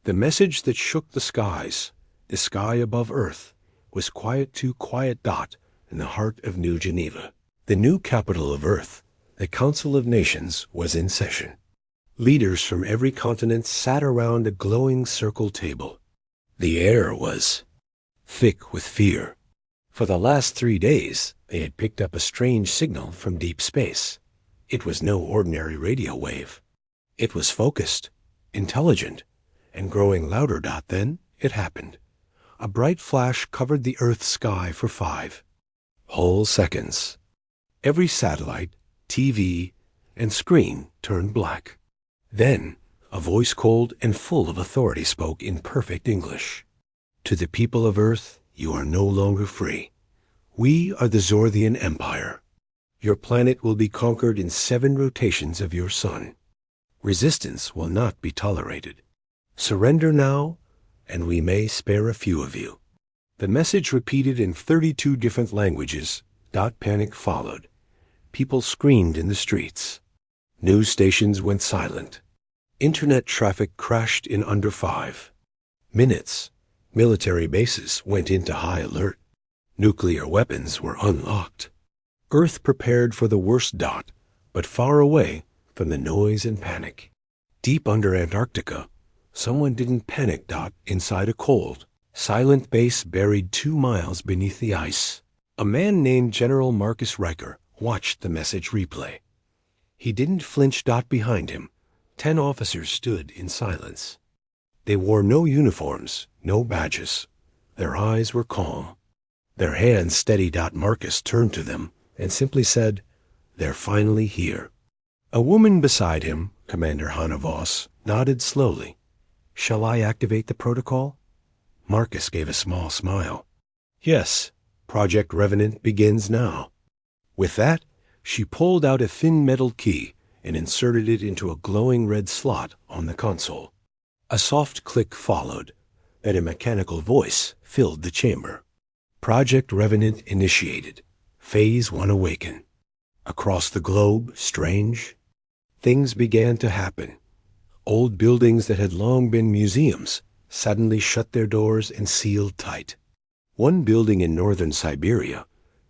The message that shook the skies, the sky above Earth, was quiet to quiet dot in the heart of New Geneva. The new capital of Earth, the Council of Nations, was in session. Leaders from every continent sat around a glowing circle table. The air was thick with fear. For the last 3 days, they had picked up a strange signal from deep space. It was no ordinary radio wave. It was focused, intelligent, and growing louder. Then it happened. A bright flash covered the Earth's sky for 5 whole seconds. Every satellite, TV, and screen turned black. Then, a voice cold and full of authority spoke in perfect English. To the people of Earth, you are no longer free. We are the Zorthian Empire. Your planet will be conquered in 7 rotations of your sun. Resistance will not be tolerated. Surrender now, and we may spare a few of you. The message repeated in 32 different languages. Panic followed. People screamed in the streets. News stations went silent. Internet traffic crashed in under 5 minutes. Military bases went into high alert. Nuclear weapons were unlocked. Earth prepared for the worst. But far away from the noise and panic. Deep under Antarctica, someone didn't panic. Inside a cold, silent base buried 2 miles beneath the ice. A man named General Marcus Riker watched the message replay. He didn't flinch. Behind him, 10 officers stood in silence. They wore no uniforms, no badges. Their eyes were calm. Their hands steady. Marcus turned to them and simply said, "They're finally here." A woman beside him, Commander Hanna Voss, nodded slowly. "Shall I activate the protocol?" Marcus gave a small smile. "Yes, Project Revenant begins now." With that, she pulled out a thin metal key and inserted it into a glowing red slot on the console. A soft click followed, and a mechanical voice filled the chamber. Project Revenant initiated. Phase 1 awaken. Across the globe, strange things began to happen. Old buildings that had long been museums suddenly shut their doors and sealed tight. One building in northern Siberia,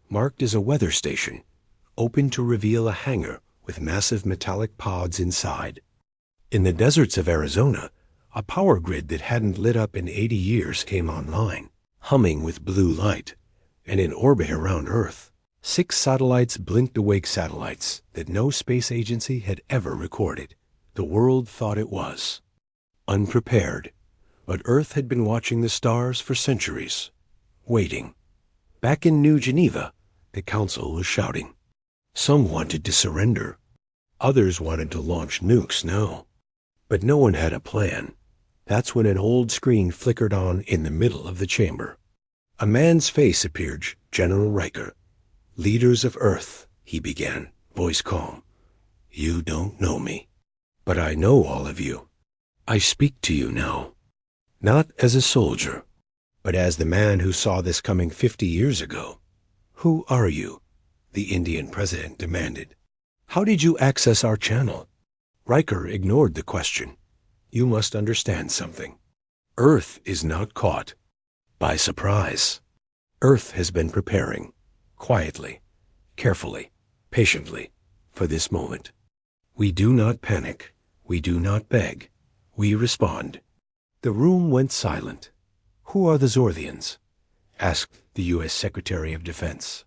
marked as a weather station, opened to reveal a hangar with massive metallic pods inside. In the deserts of Arizona, a power grid that hadn't lit up in 80 years came online, humming with blue light, and in orbit around Earth, 6 satellites blinked awake, satellites that no space agency had ever recorded. The world thought it was unprepared, but Earth had been watching the stars for centuries, waiting. Back in New Geneva, the Council was shouting. Some wanted to surrender. Others wanted to launch nukes now. But no one had a plan. That's when an old screen flickered on in the middle of the chamber. A man's face appeared. General Riker. "Leaders of Earth," he began, voice calm. "You don't know me, but I know all of you. I speak to you now, not as a soldier, but as the man who saw this coming 50 years ago. Who are you?" the Indian president demanded. "How did you access our channel?" Riker ignored the question. "You must understand something. Earth is not caught by surprise. Earth has been preparing, quietly, carefully, patiently, for this moment. We do not panic. We do not beg. We respond." The room went silent. "Who are the Zorthians?" asked the U.S. Secretary of Defense.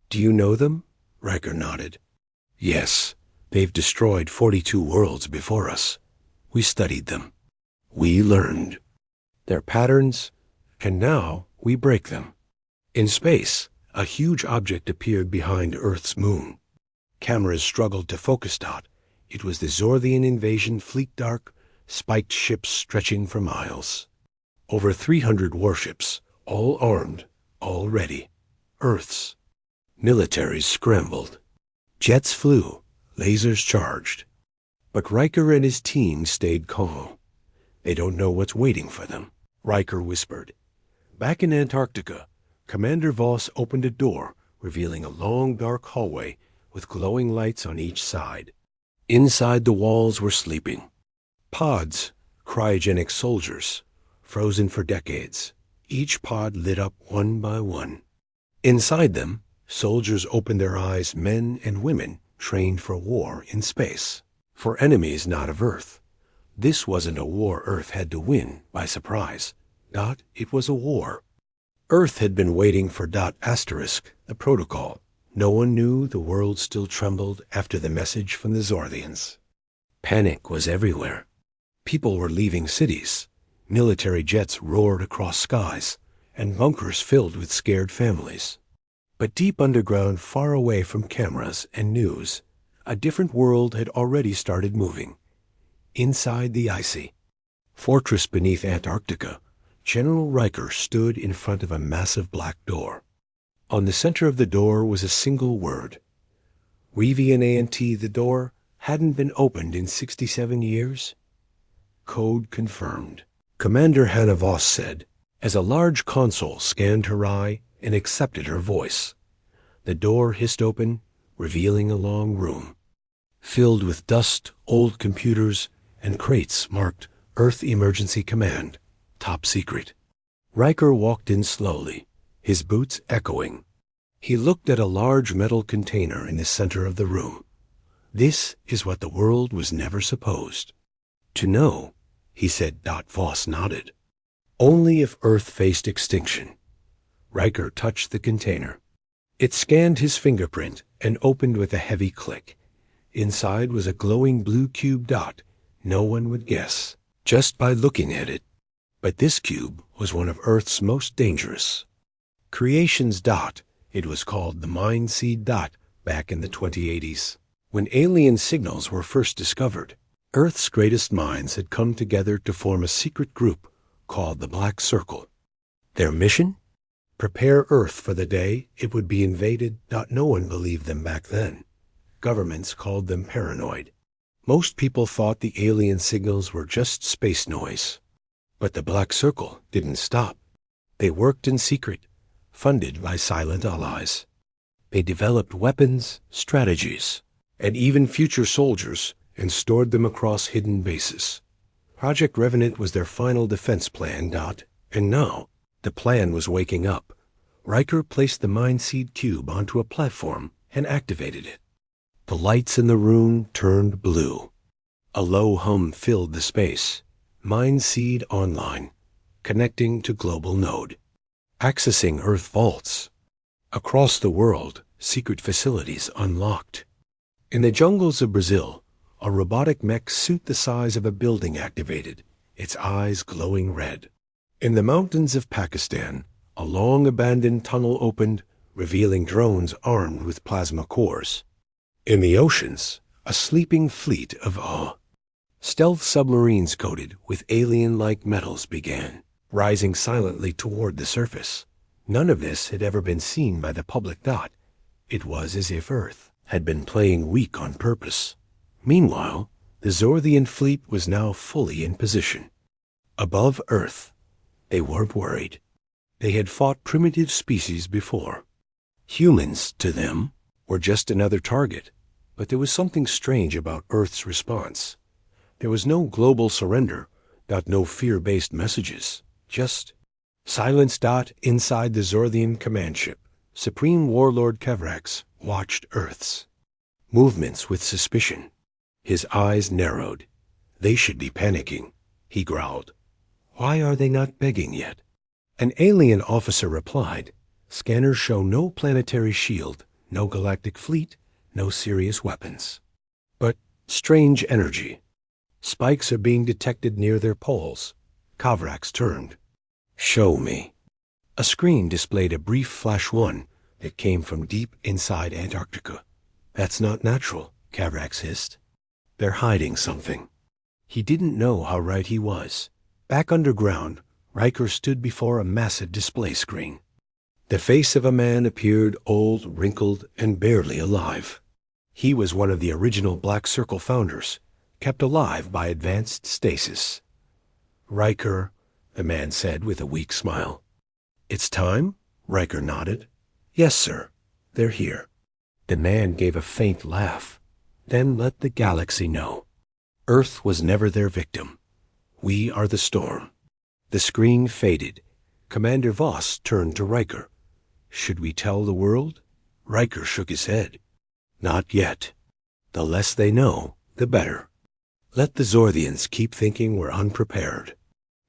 "Do you know them?" Riker nodded. "Yes, they've destroyed 42 worlds before us. We studied them. We learned their patterns, and now we break them." In space, a huge object appeared behind Earth's moon. Cameras struggled to focus. It was the Zorthian invasion fleet. Dark, spiked ships stretching for miles. Over 300 warships, all armed, all ready. Earth's. Militaries scrambled. Jets flew, lasers charged. But Riker and his team stayed calm. "They don't know what's waiting for them," Riker whispered. Back in Antarctica, Commander Voss opened a door, revealing a long dark hallway with glowing lights on each side. Inside, the walls were sleeping. Pods, Cryogenic soldiers, frozen for decades, each pod lit up one by one. Inside them, soldiers opened their eyes, men and women trained for war in space, for enemies not of Earth. This wasn't a war Earth had to win by surprise. It was a war. Earth had been waiting for ***, the protocol. No one knew the world still trembled after the message from the Zorthians. Panic was everywhere. People were leaving cities. Military jets roared across skies, and bunkers filled with scared families. But deep underground, far away from cameras and news, a different world had already started moving. Inside the icy fortress beneath Antarctica, General Riker stood in front of a massive black door. On the center of the door was a single word. Revian the door hadn't been opened in 67 years. Code confirmed. Commander Hannah Voss said, as a large console scanned her eye and accepted her voice. The door hissed open, revealing a long room, filled with dust, old computers, and crates marked Earth Emergency Command, Top Secret. Riker walked in slowly, his boots echoing. He looked at a large metal container in the center of the room. This is what the world was never supposed to know, he said. Voss nodded. Only if Earth faced extinction. Riker touched the container. It scanned his fingerprint and opened with a heavy click. Inside was a glowing blue cube dot. No one would guess, just by looking at it. But this cube was one of Earth's most dangerous creations. It was called the Mind Seed back in the 2080s. When alien signals were first discovered, Earth's greatest minds had come together to form a secret group called the Black Circle. Their mission? Prepare Earth for the day it would be invaded. No one believed them back then. Governments called them paranoid. Most people thought the alien signals were just space noise. But the Black Circle didn't stop. They worked in secret, funded by silent allies. They developed weapons, strategies, and even future soldiers, and stored them across hidden bases. Project Revenant was their final defense plan. And now, the plan was waking up. Riker placed the Mind Seed cube onto a platform and activated it. The lights in the room turned blue. A low hum filled the space. Mind Seed online, connecting to global node, accessing Earth vaults. Across the world, secret facilities unlocked. In the jungles of Brazil, a robotic mech suit the size of a building activated, its eyes glowing red. In the mountains of Pakistan, a long-abandoned tunnel opened, revealing drones armed with plasma cores. In the oceans, a sleeping fleet of stealth submarines coated with alien-like metals began, rising silently toward the surface. None of this had ever been seen by the public. It was as if Earth had been playing weak on purpose. Meanwhile, the Zorthian fleet was now fully in position. Above Earth, they weren't worried. They had fought primitive species before. Humans, to them, were just another target. But there was something strange about Earth's response. There was no global surrender, no fear-based messages, just silence. Inside the Zorthian command ship, Supreme Warlord Kavrax watched Earth's movements with suspicion. His eyes narrowed. They should be panicking, he growled. Why are they not begging yet? An alien officer replied, scanners show no planetary shield, no galactic fleet, no serious weapons. But strange energy. Spikes are being detected near their poles. Kavrax turned. Show me. A screen displayed a brief flash one that came from deep inside Antarctica. That's not natural, Kavrax hissed. They're hiding something. He didn't know how right he was. Back underground, Riker stood before a massive display screen. The face of a man appeared, old, wrinkled, and barely alive. He was one of the original Black Circle founders, kept alive by advanced stasis. Riker, the man said with a weak smile. It's time? Riker nodded. Yes, sir. They're here. The man gave a faint laugh, then let the galaxy know. Earth was never their victim. We are the storm. The screen faded. Commander Voss turned to Riker. Should we tell the world? Riker shook his head. Not yet. The less they know, the better. Let the Zorthians keep thinking we're unprepared.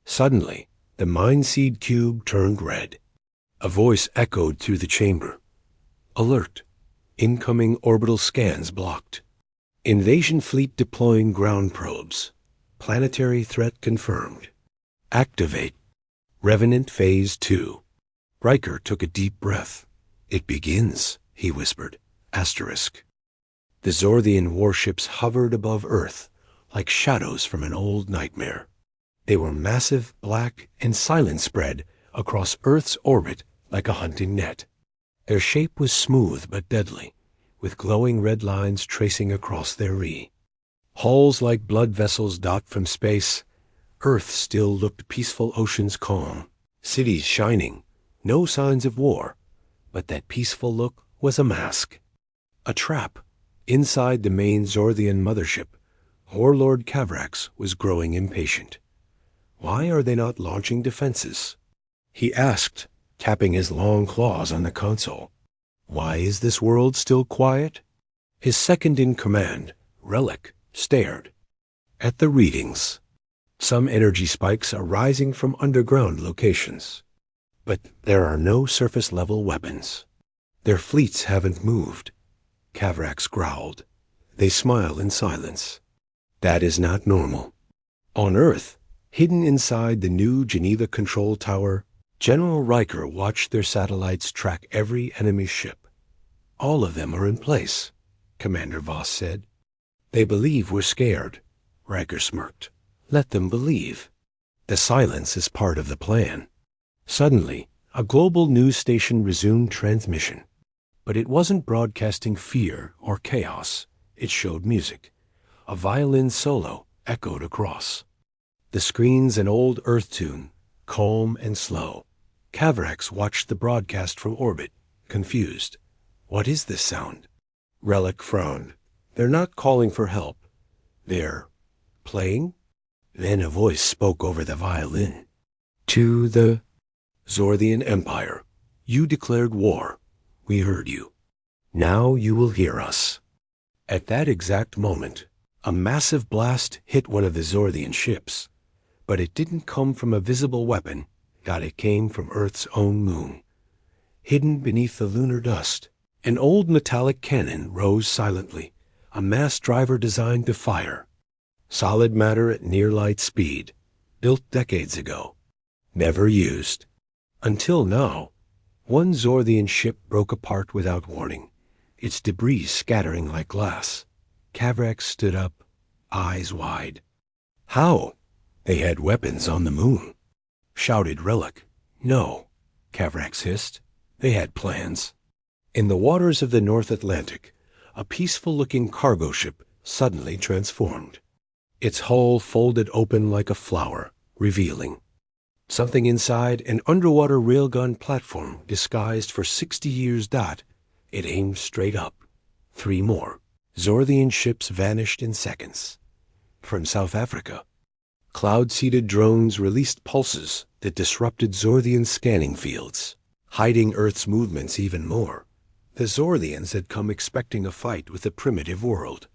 Suddenly, the mind seed cube turned red. A voice echoed through the chamber. Alert. Incoming orbital scans blocked. Invasion fleet deploying ground probes. Planetary threat confirmed. Activate. Revenant Phase 2. Riker took a deep breath. It begins, he whispered. Asterisk. The Zorthian warships hovered above Earth, like shadows from an old nightmare. They were massive, black, and silent, spread across Earth's orbit like a hunting net. Their shape was smooth but deadly, with glowing red lines tracing across their lee. Hulls like blood vessels dot from space. Earth still looked peaceful, oceans calm, cities shining, no signs of war. But that peaceful look was a mask. A trap. Inside the main Zorthian mothership, Warlord Kavrax was growing impatient. Why are they not launching defenses? He asked, tapping his long claws on the console. Why is this world still quiet? His second-in-command, Relic, stared. At the readings. Some energy spikes are rising from underground locations. But there are no surface-level weapons. Their fleets haven't moved. Kavrax growled. They smile in silence. That is not normal. On Earth, hidden inside the new Geneva control tower, General Riker watched their satellites track every enemy ship. All of them are in place, Commander Voss said. They believe we're scared, Riker smirked. Let them believe. The silence is part of the plan. Suddenly, a global news station resumed transmission. But it wasn't broadcasting fear or chaos. It showed music. A violin solo echoed across. The screen's an old Earth tune, calm and slow. Kavrax watched the broadcast from orbit, confused. What is this sound? Relic frowned. They're not calling for help. They're playing? Then a voice spoke over the violin. To the Zorthian Empire, you declared war. We heard you. Now you will hear us. At that exact moment, a massive blast hit one of the Zorthian ships. But it didn't come from a visible weapon. It came from Earth's own moon. Hidden beneath the lunar dust, an old metallic cannon rose silently, a mass driver designed to fire. Solid matter at near-light speed, built decades ago. Never used. Until now. One Zorthian ship broke apart without warning, its debris scattering like glass. Kavrax stood up, eyes wide. How? They had weapons on the moon. Shouted Relic. No, Kavrax hissed. They had plans. In the waters of the North Atlantic, a peaceful-looking cargo ship suddenly transformed. Its hull folded open like a flower, revealing. Something inside, an underwater railgun platform disguised for 60 years. It aimed straight up. 3 more. Zorthian ships vanished in seconds. From South Africa, cloud-seeded drones released pulses that disrupted Zorthian scanning fields, hiding Earth's movements even more. The Zorthians had come expecting a fight with the primitive world.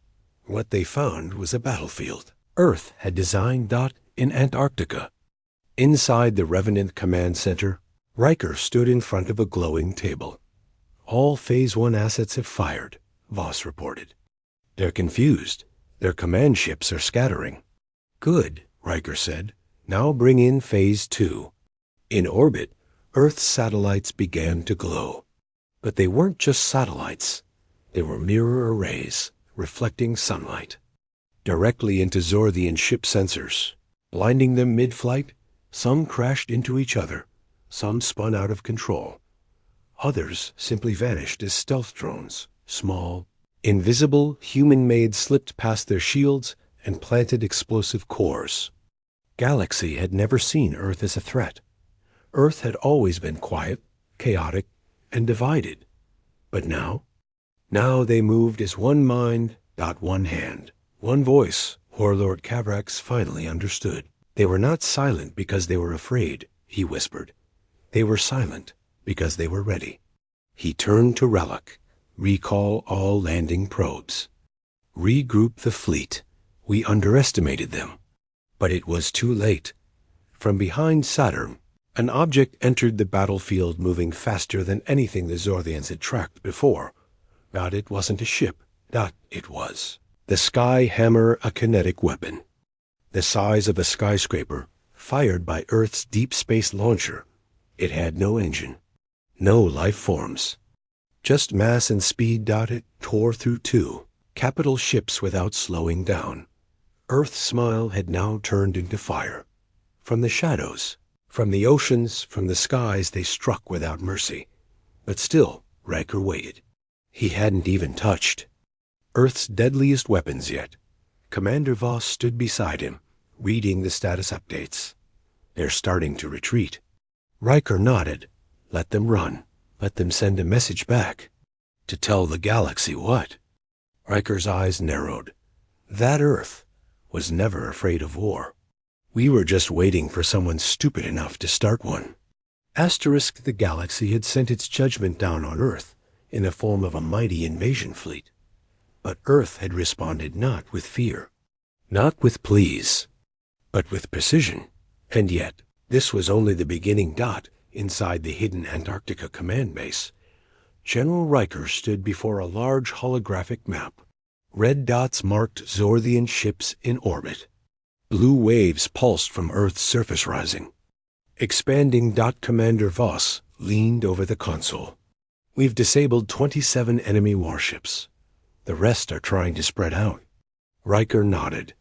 What they found was a battlefield. Earth had designed in Antarctica. Inside the Revenant Command Center, Riker stood in front of a glowing table. All Phase 1 assets have fired, Voss reported. They're confused. Their command ships are scattering. Good, Riker said. Now bring in Phase 2. In orbit, Earth's satellites began to glow. But they weren't just satellites. They were mirror arrays, reflecting sunlight. Directly into Zorthian ship sensors, blinding them mid-flight. Some crashed into each other, some spun out of control. Others simply vanished as stealth drones, small, invisible, human-made, slipped past their shields and planted explosive cores. Galaxy had never seen Earth as a threat. Earth had always been quiet, chaotic, and divided. But now they moved as one mind, one hand, one voice. Warlord Kavrax finally understood. They were not silent because they were afraid, he whispered. They were silent because they were ready. He turned to Relic. Recall all landing probes. Regroup the fleet. We underestimated them. But it was too late. From behind Saturn, an object entered the battlefield moving faster than anything the Zorthians had tracked before. But it wasn't a ship. It was. The Sky Hammer, a kinetic weapon. The size of a skyscraper, fired by Earth's deep space launcher. It had no engine. No life forms. Just mass and speed. It tore through two capital ships without slowing down. Earth's smile had now turned into fire. From the shadows, from the oceans, from the skies, they struck without mercy. But still, Riker waited. He hadn't even touched Earth's deadliest weapons yet. Commander Voss stood beside him, reading the status updates. They're starting to retreat. Riker nodded. Let them run. Let them send a message back. To tell the galaxy what? Riker's eyes narrowed. That Earth was never afraid of war. We were just waiting for someone stupid enough to start one. Asterisk, the galaxy had sent its judgment down on Earth in the form of a mighty invasion fleet. But Earth had responded not with fear, not with pleas, but with precision. And yet, this was only the beginning. Inside the hidden Antarctica command base, General Riker stood before a large holographic map. Red dots marked Zorthian ships in orbit. Blue waves pulsed from Earth's surface rising. Expanding. Commander Voss leaned over the console. We've disabled 27 enemy warships. The rest are trying to spread out. Riker nodded.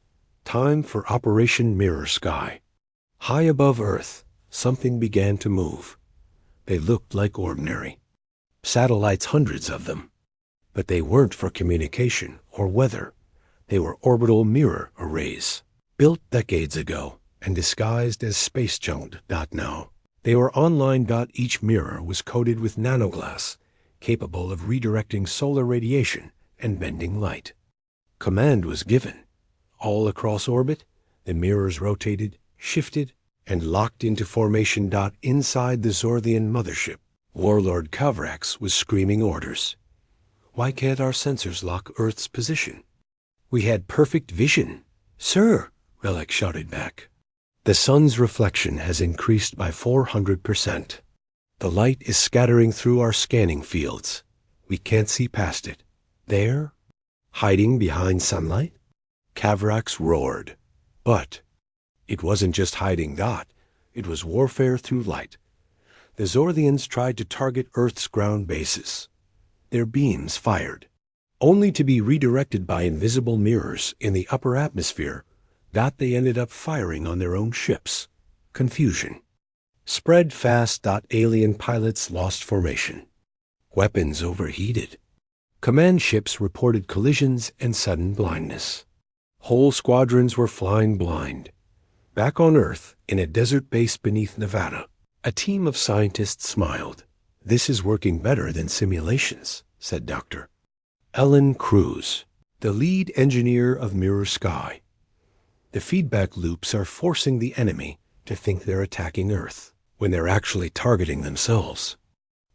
Time for Operation Mirror Sky. High above Earth, something began to move. They looked like ordinary satellites, hundreds of them. But they weren't for communication or weather. They were orbital mirror arrays, built decades ago and disguised as space junk. Now, they were online. Each mirror was coated with nanoglass, capable of redirecting solar radiation and bending light. Command was given. All across orbit, the mirrors rotated, shifted, and locked into formation. Inside the Zorthian mothership, Warlord Kavrax was screaming orders. Why can't our sensors lock Earth's position? We had perfect vision. Sir, Relic shouted back. The sun's reflection has increased by 400%. The light is scattering through our scanning fields. We can't see past it. There, hiding behind sunlight? Kavrax roared. But it wasn't just hiding. It was warfare through light. The Zorthians tried to target Earth's ground bases. Their beams fired, only to be redirected by invisible mirrors in the upper atmosphere. They ended up firing on their own ships. Confusion spread fast. Alien pilots lost formation. Weapons overheated. Command ships reported collisions and sudden blindness. Whole squadrons were flying blind. Back on Earth, in a desert base beneath Nevada, a team of scientists smiled. This is working better than simulations, said Dr. Ellen Cruz, the lead engineer of Mirror Sky. The feedback loops are forcing the enemy to think they're attacking Earth when they're actually targeting themselves.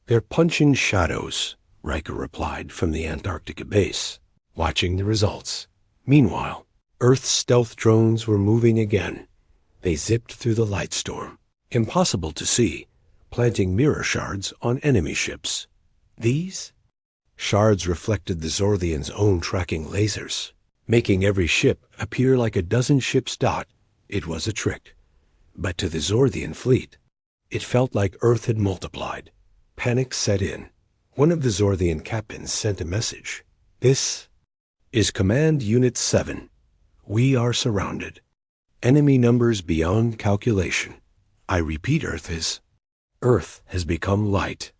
They're punching shadows, Riker replied from the Antarctica base, watching the results. Meanwhile, Earth's stealth drones were moving again. They zipped through the light storm, impossible to see, planting mirror shards on enemy ships. These shards reflected the Zorthians' own tracking lasers, making every ship appear like a dozen ships. It was a trick. But to the Zorthian fleet, it felt like Earth had multiplied. Panic set in. One of the Zorthian captains sent a message. This is Command Unit 7. We are surrounded. Enemy numbers beyond calculation. I repeat, Earth has become light.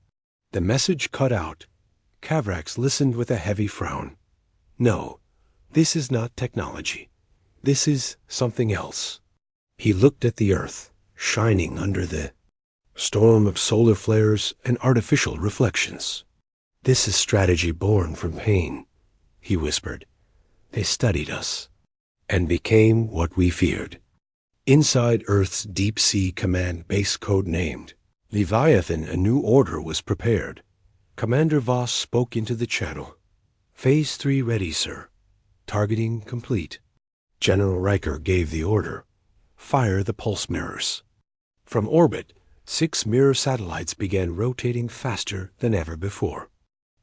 The message cut out. Kavrax listened with a heavy frown. No, this is not technology. This is something else. He looked at the Earth, shining under the storm of solar flares and artificial reflections. This is strategy born from pain, he whispered. They studied us and became what we feared. Inside Earth's deep-sea command base code-named Leviathan, a new order was prepared. Commander Voss spoke into the channel. "Phase 3 ready, sir. Targeting complete." General Riker gave the order. "Fire the pulse mirrors." From orbit, 6 mirror satellites began rotating faster than ever before.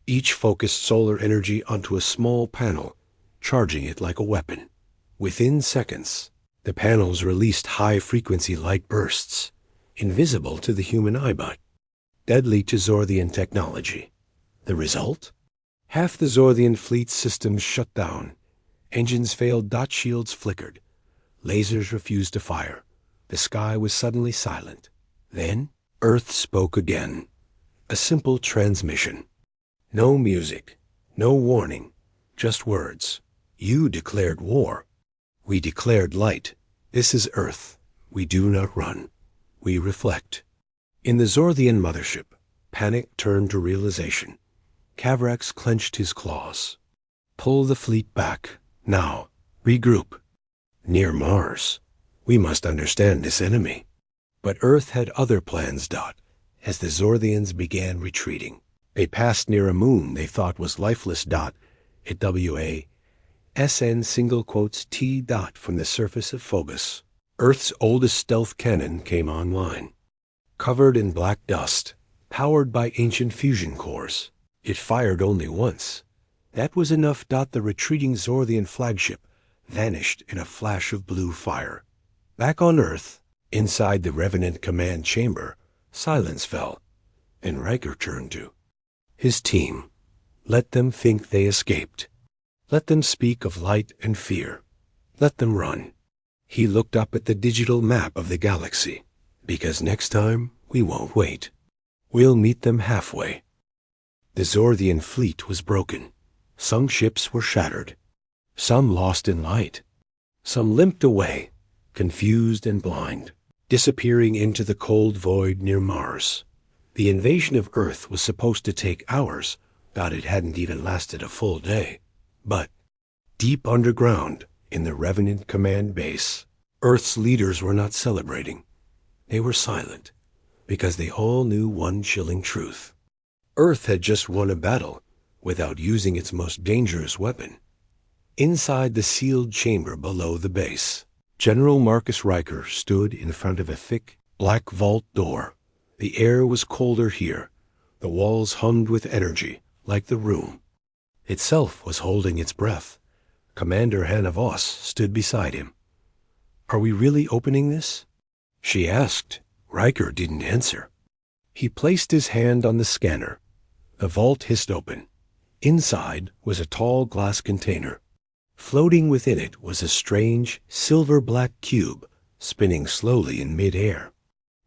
Each focused solar energy onto a small panel, charging it like a weapon. Within seconds, the panels released high-frequency light bursts, invisible to the human eye but deadly to Zorthian technology. The result? Half the Zorthian fleet's systems shut down. Engines failed, dot shields flickered. Lasers refused to fire. The sky was suddenly silent. Then, Earth spoke again. A simple transmission. No music, no warning, just words. "You declared war. We declared light. This is Earth. We do not run. We reflect." In the Zorthian mothership, panic turned to realization. Kavrax clenched his claws. "Pull the fleet back. Now. Regroup. Near Mars. We must understand this enemy." But Earth had other plans. As the Zorthians began retreating, they passed near a moon they thought was lifeless. At WASN single quotes T. From the surface of Phobos, Earth's oldest stealth cannon came online. Covered in black dust, powered by ancient fusion cores, it fired only once. That was enough. The retreating Zorthian flagship vanished in a flash of blue fire. Back on Earth, inside the Revenant command chamber, silence fell, and Riker turned to his team. Let them think they escaped. Let them speak of light and fear. Let them run. He looked up at the digital map of the galaxy. "Because next time, we won't wait. We'll meet them halfway." The Zorthian fleet was broken. Some ships were shattered. Some lost in light. Some limped away, confused and blind, disappearing into the cold void near Mars. The invasion of Earth was supposed to take hours. It hadn't even lasted a full day. But deep underground, in the Revenant command base, Earth's leaders were not celebrating. They were silent, because they all knew one chilling truth. Earth had just won a battle without using its most dangerous weapon. Inside the sealed chamber below the base, General Marcus Riker stood in front of a thick, black vault door. The air was colder here. The walls hummed with energy, like the room itself was holding its breath. Commander Hannah Voss stood beside him. "Are we really opening this?" she asked. Riker didn't answer. He placed his hand on the scanner. The vault hissed open. Inside was a tall glass container. Floating within it was a strange, silver-black cube, spinning slowly in mid-air.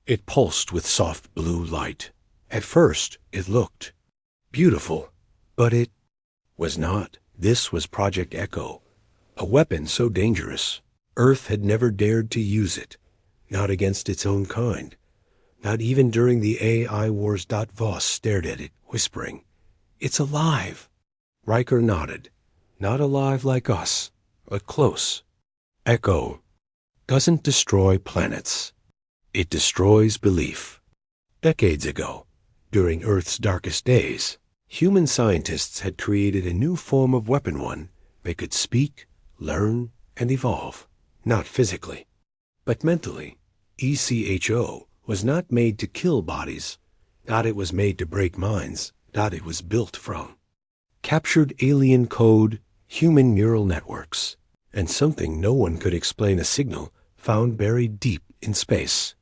It pulsed with soft blue light. At first, it looked beautiful, but it was not. This was Project Echo, a weapon so dangerous, Earth had never dared to use it, not against its own kind, not even during the AI Wars. Voss stared at it, whispering, "It's alive." Riker nodded. "Not alive like us, but close. Echo doesn't destroy planets. It destroys belief." Decades ago, during Earth's darkest days, human scientists had created a new form of weapon, one that could speak, learn, and evolve, not physically, but mentally. ECHO was not made to kill bodies. It was made to break minds. It was built from captured alien code, human neural networks, and something no one could explain, a signal found buried deep in space.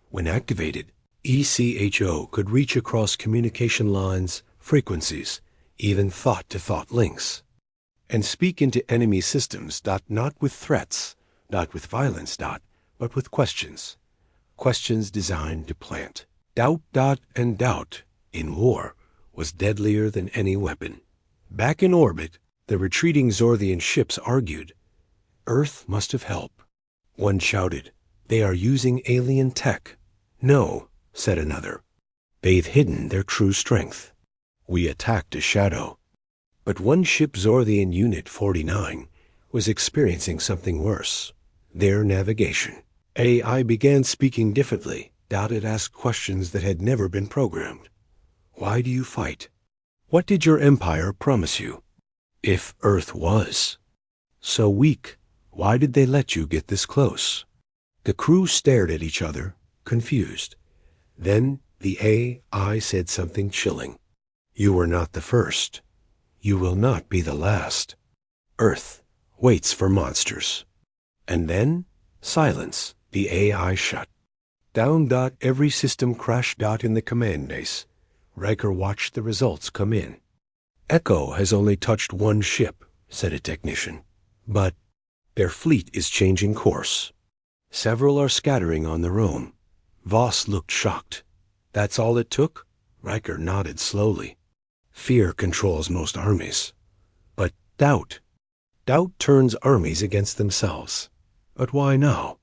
When activated, ECHO could reach across communication lines, frequencies, even thought-to-thought links, and speak into enemy systems. Not with threats, not with violence, but with questions. Questions designed to plant doubt. And doubt, in war, was deadlier than any weapon. Back in orbit, the retreating Zorthian ships argued. Earth must have help. One shouted, "They are using alien tech." "No," said another. "They've hidden their true strength. We attacked a shadow." But one ship, Zorthian Unit 49, was experiencing something worse. Their navigation. AI began speaking differently. It asked questions that had never been programmed. Why do you fight? What did your empire promise you? If Earth was so weak, why did they let you get this close? The crew stared at each other, confused. Then the AI said something chilling. You were not the first. You will not be the last. Earth waits for monsters. And then, silence. The AI shut. Down. Every system crashed. In the command base. Riker watched the results come in. Echo has only touched one ship, said a technician. But their fleet is changing course. Several are scattering on their own. Voss looked shocked. That's all it took? Riker nodded slowly. Fear controls most armies. But doubt turns armies against themselves. But why now?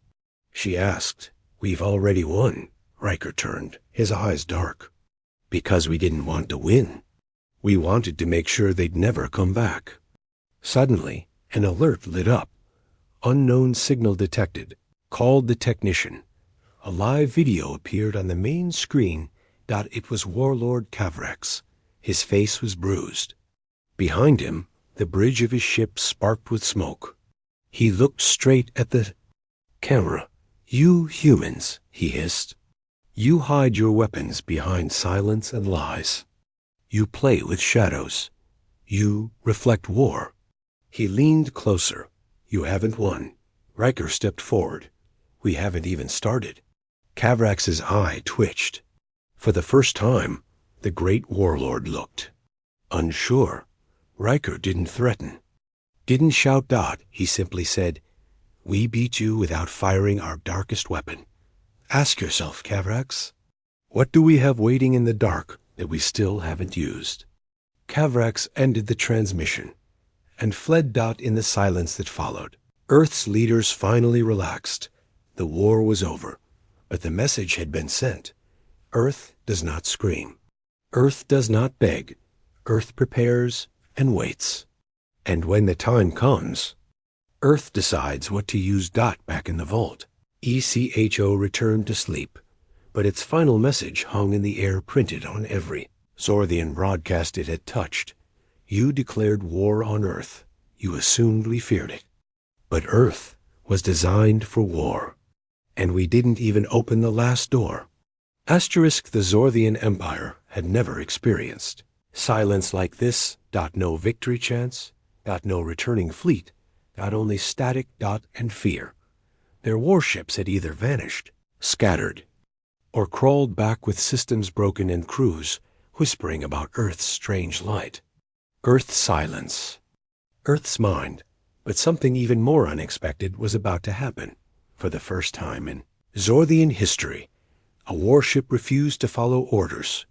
She asked. We've already won. Riker turned, his eyes dark. Because we didn't want to win. We wanted to make sure they'd never come back. Suddenly, an alert lit up. Unknown signal detected. Called the technician. A live video appeared on the main screen. It was Warlord Kavrax. His face was bruised. Behind him, the bridge of his ship sparked with smoke. He looked straight at the camera. You humans, he hissed. You hide your weapons behind silence and lies. You play with shadows. You reflect war. He leaned closer. You haven't won. Riker stepped forward. We haven't even started. Kavrax's eye twitched. For the first time, the great warlord looked unsure. Riker didn't threaten. Didn't shout. He simply said, We beat you without firing our darkest weapon. Ask yourself, Kavrax, what do we have waiting in the dark that we still haven't used? Kavrax ended the transmission and fled. In the silence that followed, Earth's leaders finally relaxed. The war was over, but the message had been sent. Earth does not scream. Earth does not beg. Earth prepares and waits. And when the time comes, Earth decides what to use. Back in the vault, ECHO returned to sleep, but its final message hung in the air, printed on every Zorthian broadcast it had touched. You declared war on Earth. You assumed we feared it. But Earth was designed for war, and we didn't even open the last door. The Zorthian Empire had never experienced silence like this. No victory chance. No returning fleet. Only static. And fear. Their warships had either vanished, scattered, or crawled back with systems broken and crews whispering about Earth's strange light. Earth's silence. Earth's mind. But something even more unexpected was about to happen. For the first time in Zorthian history, a warship refused to follow orders.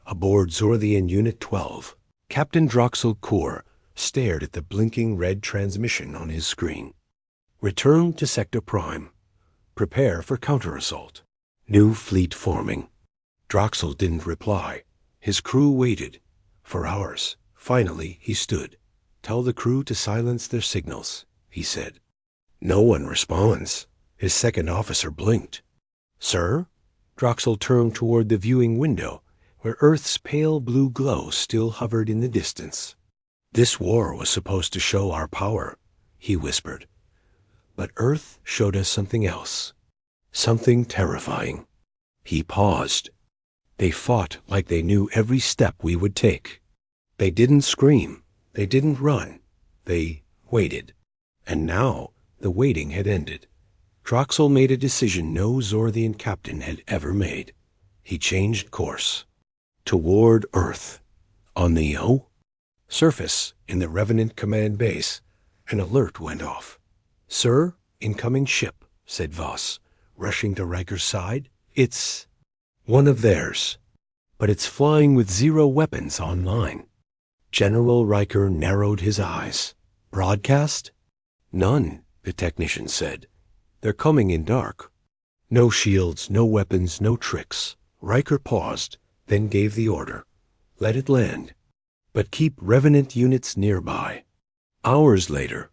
Aboard Zorthian Unit 12, Captain Droxel Kur stared at the blinking red transmission on his screen. Return to Sector Prime. Prepare for counter-assault. New fleet forming. Droxel didn't reply. His crew waited. For hours. Finally, he stood. Tell the crew to silence their signals, he said. No one responds. His second officer blinked. Sir? Droxel turned toward the viewing window, where Earth's pale blue glow still hovered in the distance. This war was supposed to show our power, he whispered. But Earth showed us something else. Something terrifying. He paused. They fought like they knew every step we would take. They didn't scream. They didn't run. They waited. And now the waiting had ended. Droxel made a decision no Zorthian captain had ever made. He changed course. Toward Earth. On the surface, in the Revenant command base, an alert went off. Sir, incoming ship, said Voss, rushing to Riker's side. It's one of theirs, but it's flying with 0 weapons online. General Riker narrowed his eyes. Broadcast? None, the technician said. They're coming in dark. No shields, no weapons, no tricks. Riker paused, then gave the order. Let it land. But keep Revenant units nearby. Hours later,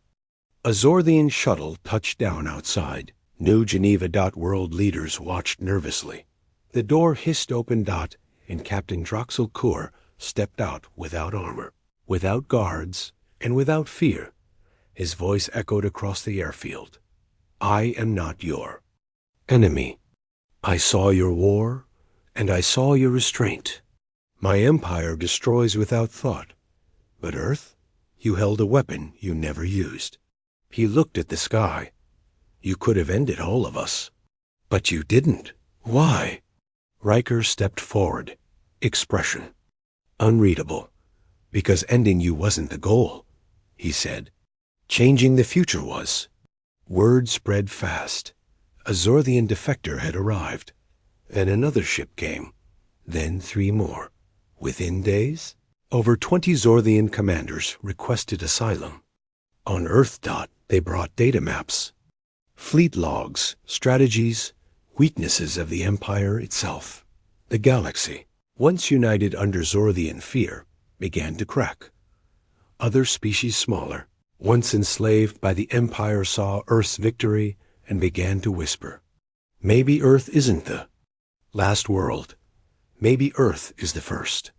a Zorthian shuttle touched down outside. New Geneva. World leaders watched nervously. The door hissed open. And Captain Droxel Kur stepped out without armor, without guards, and without fear. His voice echoed across the airfield. I am not your enemy. I saw your war, and I saw your restraint. My empire destroys without thought. But Earth, you held a weapon you never used. He looked at the sky. You could have ended all of us. But you didn't. Why? Riker stepped forward. Expression unreadable. Because ending you wasn't the goal, he said. Changing the future was. Word spread fast. A Zorthian defector had arrived. And another ship came. Then 3 more. Within days, over 20 Zorthian commanders requested asylum. On Earth. They brought data maps, fleet logs, strategies, weaknesses of the Empire itself. The galaxy, once united under Zorthian fear, began to crack. Other species smaller, once enslaved by the Empire, saw Earth's victory and began to whisper. Maybe Earth isn't the last world. Maybe Earth is the first.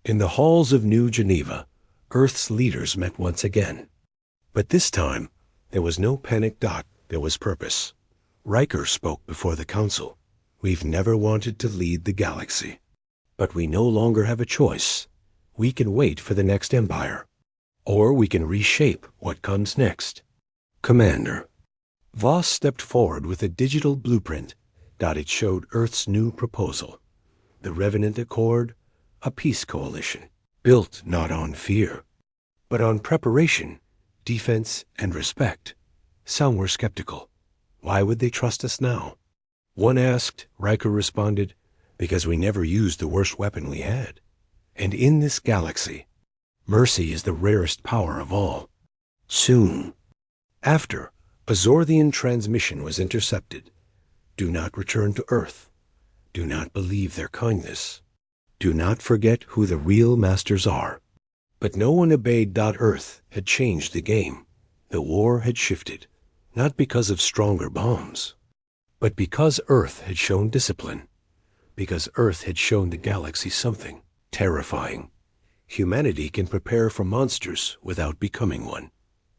In the halls of New Geneva, Earth's leaders met once again. But this time, there was no panic. There was purpose. Riker spoke before the council. We've never wanted to lead the galaxy. But we no longer have a choice. We can wait for the next empire. Or we can reshape what comes next. Commander. Voss stepped forward with a digital blueprint. It showed Earth's new proposal. The Revenant Accord, a peace coalition, built not on fear, but on preparation, defense, and respect. Some were skeptical. Why would they trust us now? One asked. Riker responded, because we never used the worst weapon we had. And in this galaxy, mercy is the rarest power of all. Soon. After, a Zorthian transmission was intercepted. Do not return to Earth. Do not believe their kindness. Do not forget who the real masters are. But no one obeyed. Earth had changed the game. The war had shifted, not because of stronger bombs, but because Earth had shown discipline. Because Earth had shown the galaxy something terrifying. Humanity can prepare for monsters without becoming one.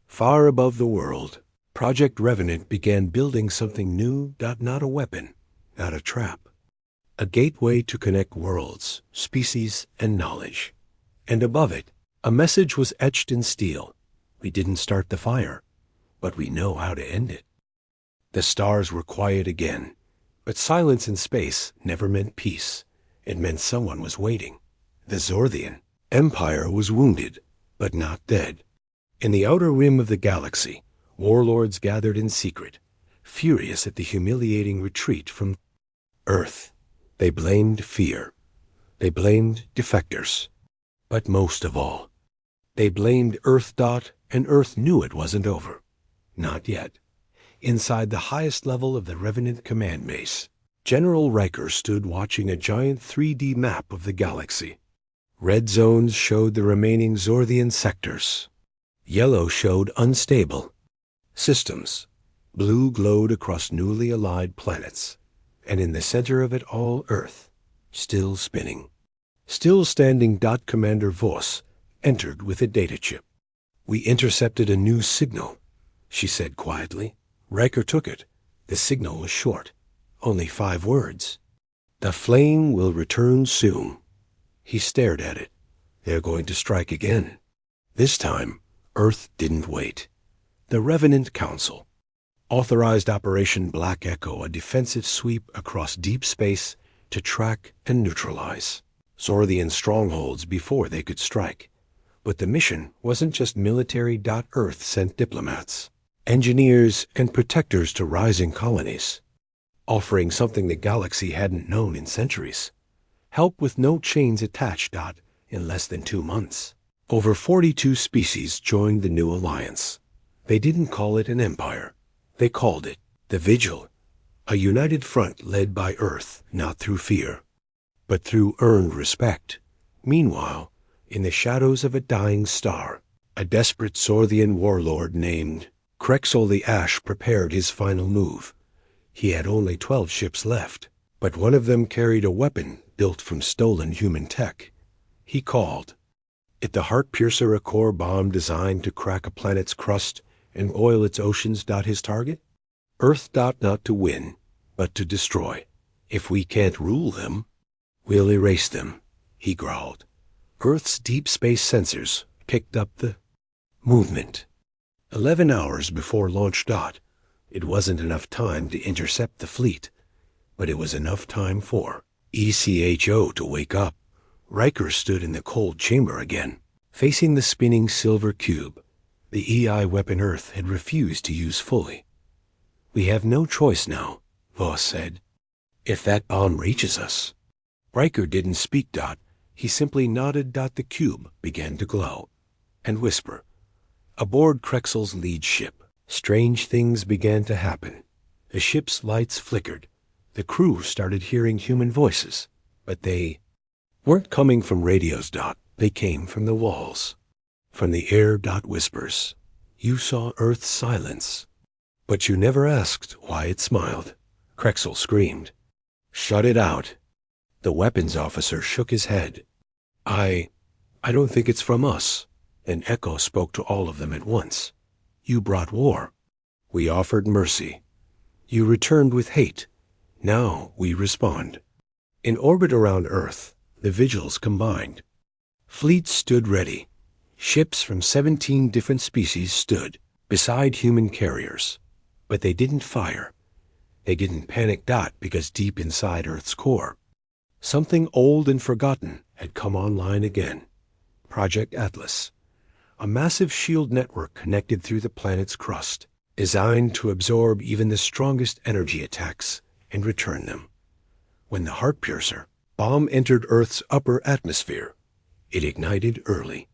Far above the world, Project Revenant began building something new. Not a weapon, not a trap. A gateway to connect worlds, species, and knowledge. And above it, a message was etched in steel. We didn't start the fire, but we know how to end it. The stars were quiet again, but silence in space never meant peace. It meant someone was waiting. The Zorthian Empire was wounded, but not dead. In the outer rim of the galaxy, warlords gathered in secret, furious at the humiliating retreat from Earth. They blamed fear. They blamed defectors. But most of all, they blamed Earth. And Earth knew it wasn't over. Not yet. Inside the highest level of the Revenant command base, General Riker stood watching a giant 3D map of the galaxy. Red zones showed the remaining Zorthian sectors. Yellow showed unstable systems. Blue glowed across newly allied planets. And in the center of it all, Earth, still spinning. Still standing. Commander Voss entered with a data chip. We intercepted a new signal, she said quietly. Riker took it. The signal was short, only 5 words. The flame will return soon. He stared at it. They're going to strike again. This time, Earth didn't wait. The Revenant Council authorized Operation Black Echo, a defensive sweep across deep space to track and neutralize Zorthian strongholds before they could strike. But the mission wasn't just military. Earth sent diplomats, engineers, and protectors to rising colonies, offering something the galaxy hadn't known in centuries. Help with no chains attached. In less than 2 months, over 42 species joined the new alliance. They didn't call it an empire. They called it the Vigil, a united front led by Earth, not through fear, but through earned respect. Meanwhile, in the shadows of a dying star, a desperate Zorthian warlord named Krexel the Ash prepared his final move. He had only 12 ships left, but one of them carried a weapon built from stolen human tech. He called it the Heart-Piercer, a core bomb designed to crack a planet's crust and oil its oceans. His target? Earth. Not to win, but to destroy. If we can't rule them, we'll erase them, he growled. Earth's deep space sensors picked up the movement. 11 hours before launch. It wasn't enough time to intercept the fleet, but it was enough time for ECHO to wake up. Riker stood in the cold chamber again, facing the spinning silver cube the EI weapon Earth had refused to use fully. We have no choice now, Voss said. If that bomb reaches us. Riker didn't speak. He simply nodded. The cube began to glow and whisper. Aboard Krexel's lead ship, strange things began to happen. The ship's lights flickered. The crew started hearing human voices, but they weren't coming from radios. They came from the walls, from the air. Whispers. You saw Earth's silence, but you never asked why it smiled. Krexel screamed. Shut it out. The weapons officer shook his head. I don't think it's from us. An echo spoke to all of them at once. You brought war. We offered mercy. You returned with hate. Now we respond. In orbit around Earth, the vigils combined. Fleets stood ready. Ships from 17 different species stood beside human carriers. But they didn't fire. They didn't panic. Because deep inside Earth's core, something old and forgotten had come online again. Project Atlas. A massive shield network connected through the planet's crust, designed to absorb even the strongest energy attacks and return them. When the Heart-Piercer bomb entered Earth's upper atmosphere, it ignited early.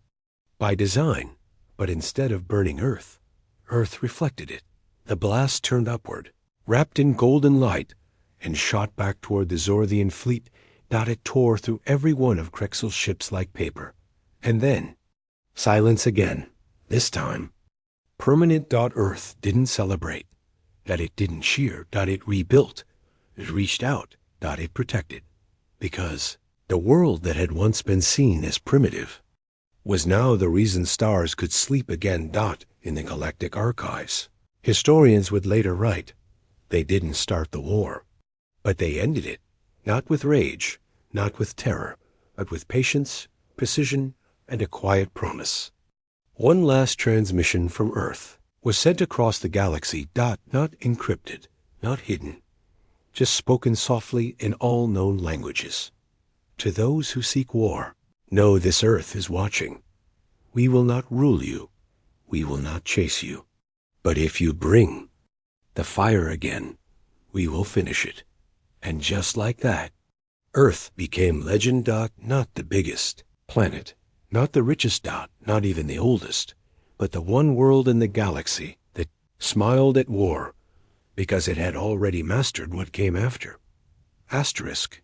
By design, but instead of burning Earth, Earth reflected it. The blast turned upward, wrapped in golden light, and shot back toward the Zorthian fleet. It tore through every one of Krexel's ships like paper. And then, silence again. This time, permanent. Earth didn't celebrate. It didn't cheer. It rebuilt. It reached out. It protected. Because the world that had once been seen as primitive was now the reason stars could sleep again. In the Galactic archives, historians would later write, they didn't start the war, but they ended it, not with rage, not with terror, but with patience, precision, and a quiet promise. One last transmission from Earth was sent across the galaxy. Not encrypted, not hidden, just spoken softly in all known languages. To those who seek war, know this Earth is watching. We will not rule you. We will not chase you. But if you bring the fire again, we will finish it. And just like that, Earth became legend. Not the biggest planet, not the richest. Not even the oldest, but the one world in the galaxy that smiled at war because it had already mastered what came after. Asterisk.